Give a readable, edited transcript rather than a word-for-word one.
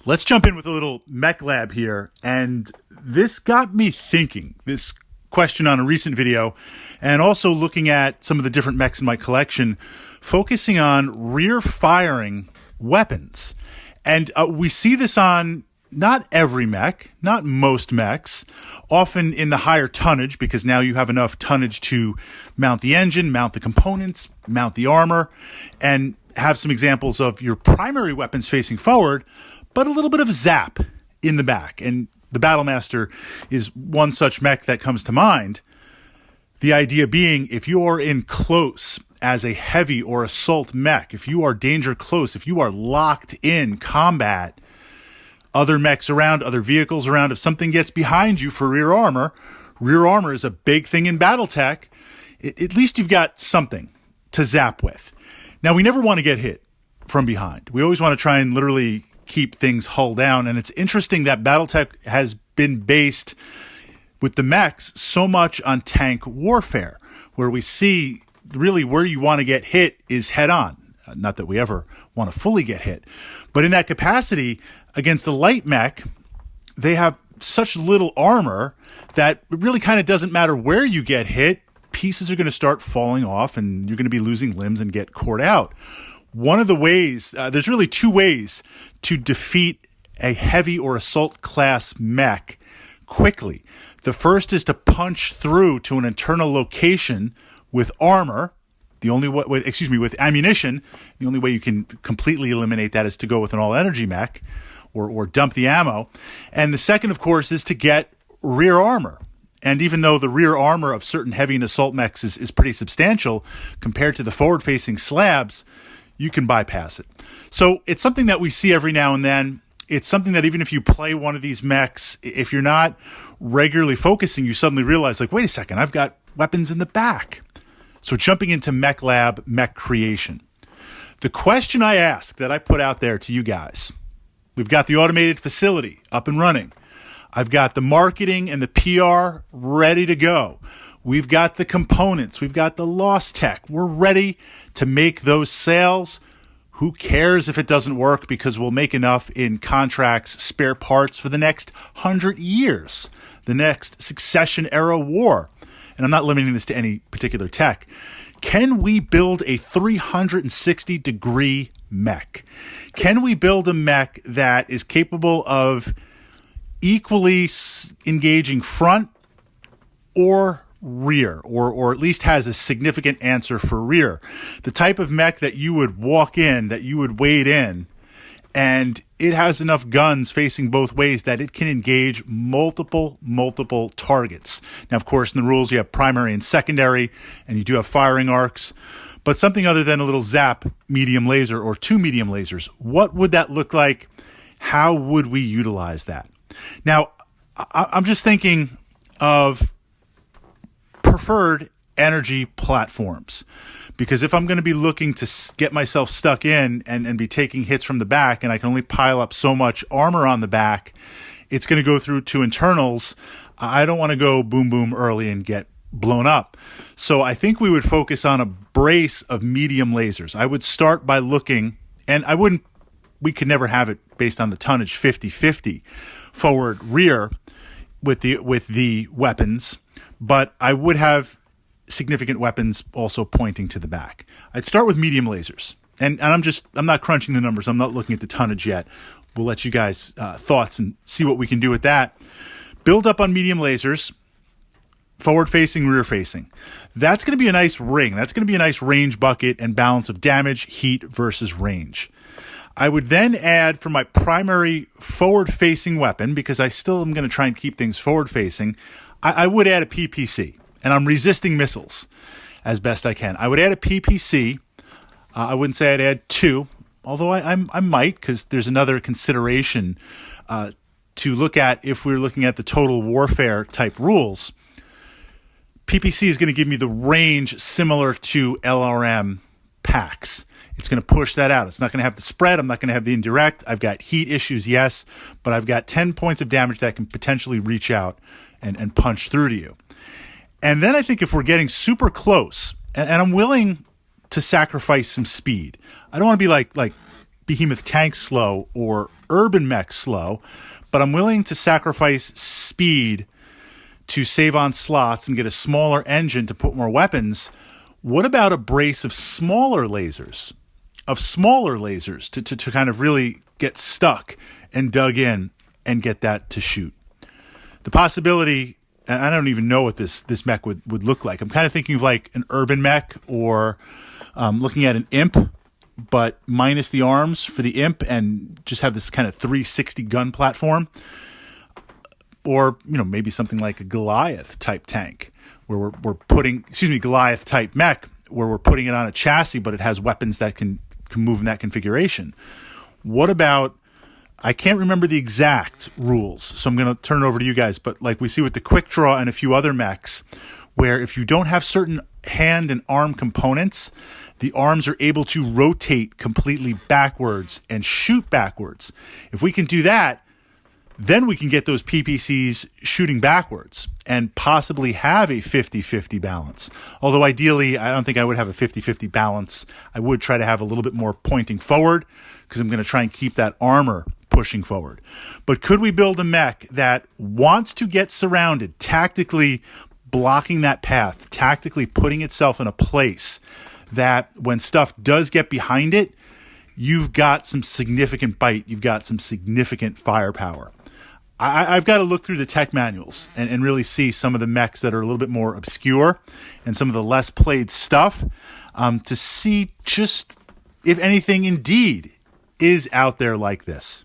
Let's jump in with a little Mech Lab here. And this got me thinking, this question on a recent video, and also looking at some of the different mechs in my collection, focusing on rear firing weapons. And we see this on not every mech, not most mechs, often in the higher tonnage, because now you have enough tonnage to mount the engine, mount the components, mount the armor, and have some examples of your primary weapons facing forward, but a little bit of zap in the back. And the Battlemaster is one such mech that comes to mind. The idea being, if you are in close as a heavy or assault mech, if you are danger close, if you are locked in combat, other mechs around, other vehicles around, if something gets behind you for rear armor is a big thing in Battletech. At least you've got something to zap with. Now, we never want to get hit from behind. We always want to try and literally keep things hull down. And it's interesting that Battletech has been based with the mechs so much on tank warfare, where we see really where you want to get hit is head on. Not that we ever want to fully get hit. But in that capacity, against the light mech, they have such little armor that it really kind of doesn't matter where you get hit. Pieces are going to start falling off and you're going to be losing limbs and get cored out. One of the ways, there's really two ways to defeat a heavy or assault class mech quickly. The first is to punch through to an internal location with armor. The only way, with ammunition. The only way you can completely eliminate that is to go with an all-energy mech or dump the ammo. And the second, of course, is to get rear armor. And even though the rear armor of certain heavy and assault mechs is pretty substantial compared to the forward-facing slabs, you can bypass it. So it's something that we see every now and then. It's something that even if you play one of these mechs, if you're not regularly focusing, you suddenly realize, like, wait a second, I've got weapons in the back. So jumping into Mech Lab, mech creation. The question I ask that I put out there to you guys, we've got the automated facility up and running. I've got the marketing and the PR ready to go. We've got the components. We've got the lost tech. We're ready to make those sales. Who cares if it doesn't work, because we'll make enough in contracts, spare parts for the next 100 years, the next succession era war. And I'm not limiting this to any particular tech. Can we build a 360-degree mech? Can we build a mech that is capable of equally engaging front or rear, or at least has a significant answer for rear? The type of mech that you would walk in, that you would wade in, and it has enough guns facing both ways that it can engage multiple targets. Now, of course, in the rules, you have primary and secondary, and you do have firing arcs, but something other than a little zap medium laser or two medium lasers. What would that look like? How would we utilize that? Now, I'm just thinking of preferred energy platforms, because if I'm going to be looking to get myself stuck in and be taking hits from the back, and I can only pile up so much armor on the back, it's going to go through to internals. I don't want to go boom boom early and get blown up. So I think we would focus on a brace of medium lasers. I would start by looking, and we could never have it based on the tonnage 50-50 forward rear with the weapons, but I would have significant weapons also pointing to the back. I'd start with medium lasers, and I'm not crunching the numbers. I'm not looking at the tonnage yet. We'll let you guys thoughts and see what we can do with that. Build up on medium lasers, forward facing, rear facing. That's going to be a nice ring. That's going to be a nice range bucket and balance of damage, heat versus range. I would then add for my primary forward-facing weapon, because I still am going to try and keep things forward-facing, I would add a PPC, and I'm resisting missiles as best I can. I would add a PPC. I wouldn't say I'd add two, although I might, because there's another consideration to look at if we're looking at the total warfare type rules. PPC is going to give me the range similar to LRM packs. It's going to push that out. It's not going to have the spread. I'm not going to have the indirect. I've got heat issues, yes, but I've got 10 points of damage that can potentially reach out and punch through to you. And then I think if we're getting super close, and I'm willing to sacrifice some speed. I don't want to be like behemoth tank slow or urban mech slow, but I'm willing to sacrifice speed to save on slots and get a smaller engine to put more weapons. What about a brace of smaller lasers? To kind of really get stuck and dug in and get that to shoot. The possibility, and I don't even know what this mech would look like. I'm kind of thinking of like an urban mech, or looking at an imp, but minus the arms for the imp, and just have this kind of 360 gun platform. Or, maybe something like a Goliath type tank, where we're putting, Goliath type mech, where we're putting it on a chassis, but it has weapons that can move in that configuration. What about, I can't remember the exact rules, so I'm going to turn it over to you guys, but like we see with the Quick Draw and a few other mechs, where if you don't have certain hand and arm components, the arms are able to rotate completely backwards and shoot backwards. If we can do that, then we can get those PPCs shooting backwards and possibly have a 50-50 balance. Although ideally, I don't think I would have a 50-50 balance. I would try to have a little bit more pointing forward, because I'm going to try and keep that armor pushing forward. But could we build a mech that wants to get surrounded, tactically blocking that path, tactically putting itself in a place that when stuff does get behind it, you've got some significant bite, you've got some significant firepower? I've got to look through the tech manuals and really see some of the mechs that are a little bit more obscure and some of the less played stuff, to see just if anything indeed is out there like this.